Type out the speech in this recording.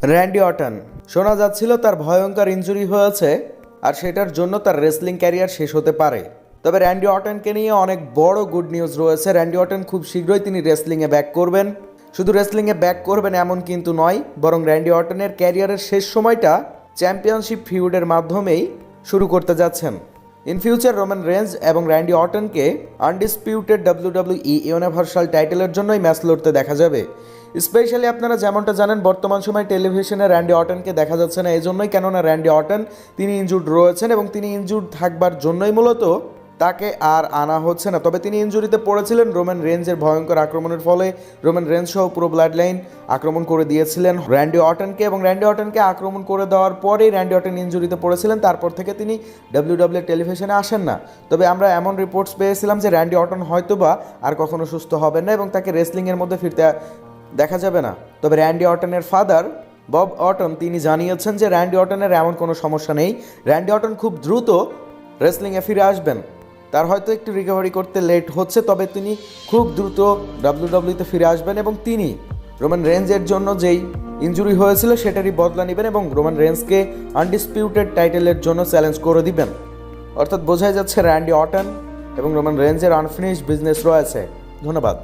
Randy Orton, শোনা যাচ্ছিল তার ভয়ঙ্কর ইনজুরি হয়েছে আর সেটার জন্য তার রেসলিং ক্যারিয়ার শেষ হতে পারে। তবে র্যান্ডি অর্টনকে নিয়ে অনেক বড় গুড নিউজ রয়েছে। র্যান্ডি অর্টন খুব শীঘ্রই তিনি রেসলিংয়ে ব্যাক করবেন। শুধু রেসলিংয়ে ব্যাক করবেন এমন কিন্তু নয়, বরং র্যান্ডি অর্টনের ক্যারিয়ারের শেষ সময়টা চ্যাম্পিয়নশিপ ফিউডের মাধ্যমেই শুরু করতে যাচ্ছেন। ইন ফিউচার রোমান রেঞ্জ এবং র্যান্ডি অর্টনকে আনডিসপিউটেড ডাব্লিউডাব্লিউই ইউনিভার্সাল টাইটেলের জন্যই ম্যাচ লড়তে দেখা যাবে। স্পেশালি আপনারা যেমনটা জানেন, বর্তমান সময় টেলিভিশনে র্যান্ডি অর্টনকে দেখা যাচ্ছে না, এজন্যই কেননা র্যান্ডি অর্টন তিনি ইনজুর্ড রয়েছেন এবং তিনি ইনজুর্ড থাকবার জন্যই মূলত তাকে আর আনা হচ্ছে না। তবে তিনি ইনজুরিতে পড়েছিলেন রোমান রেঞ্জের ভয়ঙ্কর আক্রমণের ফলে। রোমান রেঞ্জ সহ পুরো ব্লাড লাইন আক্রমণ করে দিয়েছিলেন র্যান্ডি অর্টনকে, এবং র্যান্ডি অর্টনকে আক্রমণ করে দেওয়ার পরেই র্যান্ডি অর্টন ইনজুরিতে পড়েছিলেন। তারপর থেকে তিনি ডাব্লিউডাব্লিউ টেলিভিশনে আসেন না। তবে আমরা এমন রিপোর্টস পেয়েছিলাম যে র্যান্ডি অর্টন হয়তোবা আর কখনো সুস্থ হবেন না এবং তাকে রেসলিংয়ের মধ্যে ফিরতে দেখা যাবে না। তবে র্যান্ডি অর্টনের ফাদার বব অর্টন তিনি জানিয়েছেন যে র্যান্ডি অর্টনের এমন কোনো সমস্যা নেই। র্যান্ডি অর্টন খুব দ্রুত রেসলিংয়ে ফিরে আসবেন। তার হয়তো একটু রিকভারি করতে লেট হচ্ছে, তবে তিনি খুব দ্রুত ডাব্লিউডাব্লিউতে ফিরে আসবেন এবং তিনি রোমান রেঞ্জের জন্য যেই ইনজুরি হয়েছিল সেটারই বদলা নেবেন এবং রোমান রেঞ্জকে আনডিসপিউটেড টাইটেলের জন্য চ্যালেঞ্জ করে দিবেন। অর্থাৎ বোঝাই যাচ্ছে র্যান্ডি অর্টন এবং রোমান রেঞ্জের আনফিনিশড বিজনেস রয়েছে। ধন্যবাদ।